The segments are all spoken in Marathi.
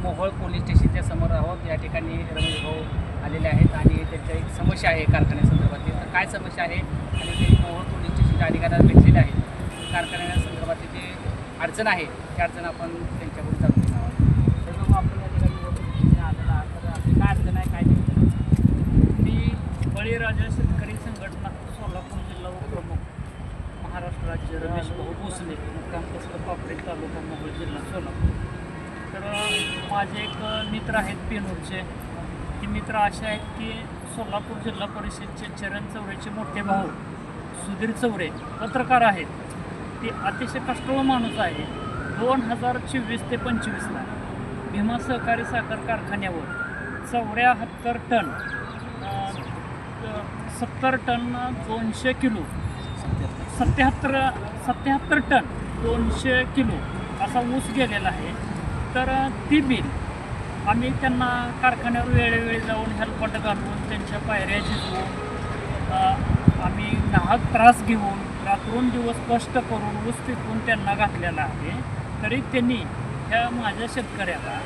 मोहोळ पोलीस स्टेशनच्या समोर आहोत. या ठिकाणी रमेश भाऊ आलेले आहेत आणि त्यांच्या एक समस्या आहे कारखान्यासंदर्भातली. तर काय समस्या आहे आणि ते मोहोळ पोलीस स्टेशनच्या अधिकाऱ्यांना भेटलेले आहेत. कारखान्यासंदर्भातली जी अडचण आहे ती अडचण आपण त्यांच्याकडून जाणून घेणार आहोत. तर मग आपण या ठिकाणी मोहोळ पोलीस स्टेशन आलेला आहात. तर आपली काय अडचण आहे, काय नाही? मी बळीराजा शेतकरी संघटना सोलापूर जिल्हा उपप्रमुख महाराष्ट्र राज्य रमेश भाऊ भोसले, मुक्काम पोस्ट पापरी तालुका मोहोळ जिल्हा सोलापूर. तर माझे एक मित्र आहेत पेनूरचे. ते मित्र असे आहेत की सोलापूर जिल्हा परिषदचे चरण चौरेचे मोठे भाऊ सुधीर चौरे पत्रकार आहेत. ते अतिशय कष्टाळू माणूस आहे. 2024 ते 25ला भीमा सहकारी साखर कारखान्यावर 74 ton 70 ton 200 kilo 77 ton 200 kilo असा ऊस गेलेला आहे. तर ती बिल आम्ही त्यांना कारखान्यावर वेळोवेळी जाऊन हेल्पट घालून त्यांच्या पायऱ्या झिजवून आम्ही नाहक त्रास घेऊन रात्रंदिवस कष्ट करून ऊस पिकवून त्यांना घातलेला आहे. तरी त्यांनी ह्या माझ्या शेतकऱ्याला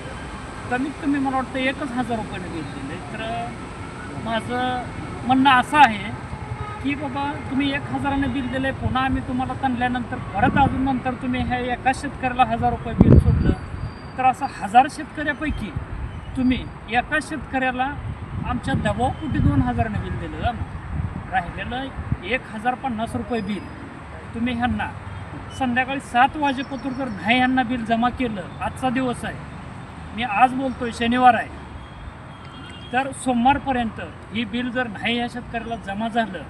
कमीत कमी मला वाटतं 1,000 रुपयाने बिल दिले. तर माझं म्हणणं असं आहे की बाबा तुम्ही 1,000ने बिल दिले, पुन्हा आम्ही तुम्हाला ताणल्यानंतर परत अजून नंतर तुम्ही ह्या एका शेतकऱ्याला 1,000 रुपये बिल सोडलं तर असं 1000 शेतकऱ्यापैकी तुम्ही एका शेतकऱ्याला आमच्या दबावपोटी 2,000ने बिल दिलं. राहिलेलं 1,050 रुपये बिल तुम्ही ह्यांना संध्याकाळी 7 वाजेपर्यंत जर नाही ह्यांना बिल जमा केलं, आजचा दिवस आहे, मी आज बोलतो आहे, शनिवार आहे, तर सोमवारपर्यंत ही बिल जर नाही या शेतकऱ्याला जमा झालं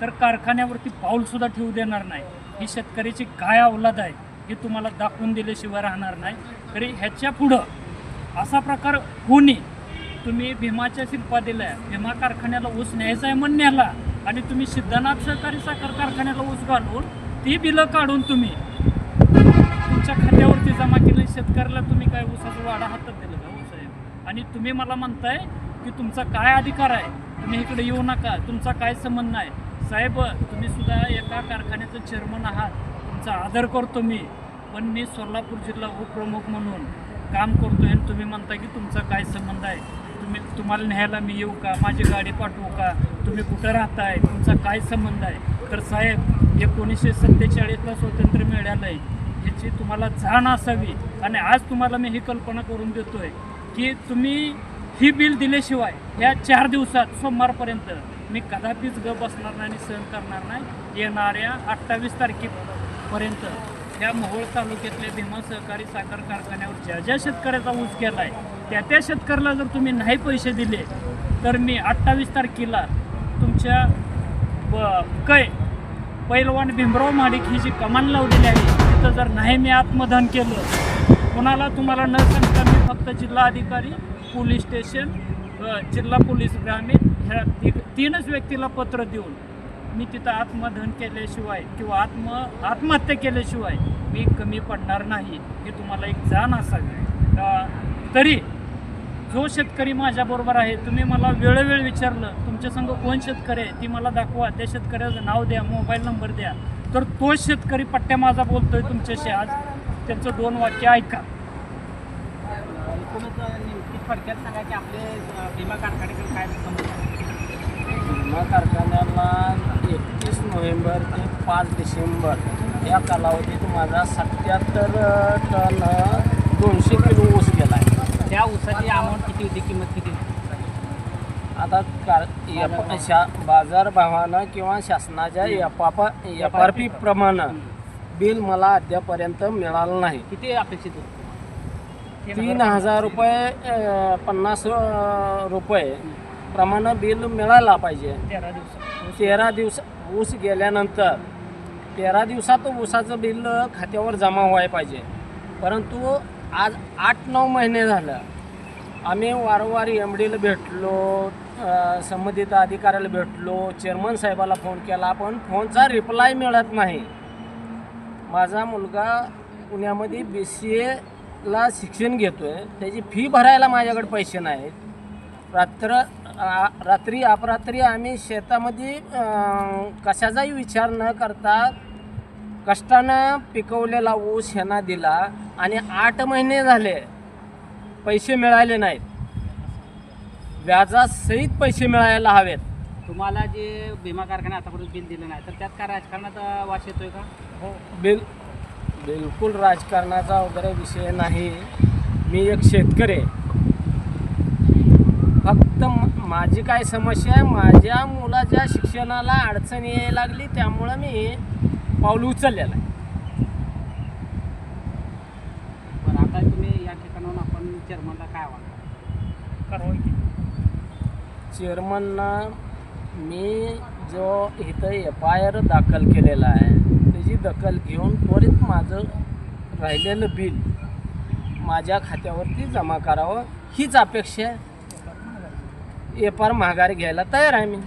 तर कारखान्यावरती पाऊलसुद्धा ठेवू देणार नाही. ही शेतकऱ्याची काय अवलाद आहे हे तुम्हाला दाखवून दिल्याशिवाय राहणार नाही. तरी ह्याच्या पुढं असा प्रकार होणे, तुम्ही भीमाच्या शिल्पा दिल्या, भीमा कारखान्याला ऊस न्यायचा आहे म्हणून न्याला आणि तुम्ही सिद्धनाथ सहकारी साखर कारखान्याला ऊस घालून ती बिलं काढून तुम्ही तुमच्या खात्यावरती जमा केली. शेतकऱ्याला तुम्ही काय ऊसाचा वाडा हातात दिलं का हो साहेब? आणि तुम्ही मला म्हणताय की तुमचा काय अधिकार आहे, तुम्ही इकडे येऊ नका, तुमचा काय संबंध नाही. साहेब, तुम्ही सुद्धा एका कारखान्याचं चेअरमन आहात, तुमचा आदर करतो मी, पण मी सोलापूर जिल्हा उपप्रमुख म्हणून काम करतो आहे. तुम्ही म्हणता की तुमचा काय संबंध आहे, तुम्हाला न्यायला मी येऊ का, माझी गाडी पाठवू का, तुम्ही कुठं राहताय, तुमचा काय संबंध आहे? तर साहेब, 1947ला स्वातंत्र्य मिळालं आहे ह्याची तुम्हाला जाण असावी. आणि आज तुम्हाला मी ही कल्पना करून देतो आहे की तुम्ही ही बिल दिल्याशिवाय ह्या 4 दिवसात सोमवारपर्यंत मी कदापिच बसणार नाही आणि सहन करणार नाही. येणाऱ्या 28 तारखेपर्यंत ह्या मोहोळ तालुक्यातल्या भीमा सहकारी साखर कारखान्यावर ज्या शेतकऱ्याचा ऊस केला आहे त्या शेतकऱ्याला जर तुम्ही नाही पैसे दिले तर मी 28 तारखेला तुमच्या पैलवान भीमराव महाडिक ही जी कमान लावलेली आहे तिथं जर नाही मी आत्मदान केलं, कोणाला तुम्हाला न सांगता मी फक्त जिल्हा अधिकारी, पोलीस स्टेशन, जिल्हा पोलीस ग्रामीण ह्या 3च व्यक्तीला पत्र देऊन मी तिथं आत्मदहन केल्याशिवाय किंवा आत्महत्या केल्याशिवाय मी कमी पडणार नाही. हे तुम्हाला एक जाण असावी. तरी जो शेतकरी माझ्याबरोबर आहे, तुम्ही मला वेळोवेळी विचारलं तुमच्या संग कोण शेतकरी आहे ती मला दाखवा, त्या शेतकऱ्याचं नाव द्या, मोबाईल नंबर द्या, तर तो शेतकरी पट्ट्या माझा बोलतोय तुमच्याशी आज. त्यांचं 2 वाक्य ऐका. थोडक्यात सांगा की आपले भीमा कारखान्याकडे काय समस्या आहे? भीमा कारखान्याला 31 नोव्हेंबर ते 5 डिसेंबर या कालावधीत माझा 77 टन 200 किलो ऊस गेला आहे. त्या ऊसाची अमाऊंट किती होती, किंमत किती होती? आता बाजारभावानं किंवा शासनाच्या FRP प्रमाणे बिल मला अद्यापर्यंत मिळालं नाही. किती अपेक्षित होतं? 3,000 रुपये 50 रुपये प्रमाणे बिल मिळायला पाहिजे. 13 दिवस ऊस गेल्यानंतर 13 दिवसात ऊसाचं बिल खात्यावर जमा व्हायला पाहिजे. परंतु आज 8-9 महिने झालं आम्ही वारंवार MDला भेटलो, संबंधित अधिकाऱ्याला भेटलो, चेअरमन साहेबाला फोन केला, पण फोनचा रिप्लाय मिळत नाही. माझा मुलगा पुण्यामध्ये BCAला शिक्षण घेतो आहे, त्याची फी भरायला माझ्याकडे पैसे नाहीत. रात्री अपरात्री आम्ही शेतामध्ये कशाचाही विचार न करता कष्टानं पिकवलेला ऊस ह्यांना दिला आणि 8 महिने झाले पैसे मिळाले नाहीत, व्याजासहित पैसे मिळायला हवेत. तुम्हाला जे भीमा कारखाना आतापर्यंत बिल दिलं नाही तर त्यात काय राजकारणाचा वास येतोय का? हो. बिलकुल राजकारणाचा वगैरे विषय नाही. मी एक शेतकरी आहे. फक्त माझी काय समस्या आहे, माझ्या मुलाच्या शिक्षणाला अडचण यायला लागली, त्यामुळं मी पाऊल उचललेलं आहे. बरं, आता तुम्ही या ठिकाणाहून आपण चेअरमनला काय आव्हान कारवाई केली. चेअरमनना मी जो इथं FIR दाखल केलेला आहे त्याची दखल घेऊन त्वरित माझं राहिलेलं बिल माझ्या खात्यावरती जमा करावं हीच अपेक्षा आहे. एपार माघारी घ्यायला तयार आहे मी.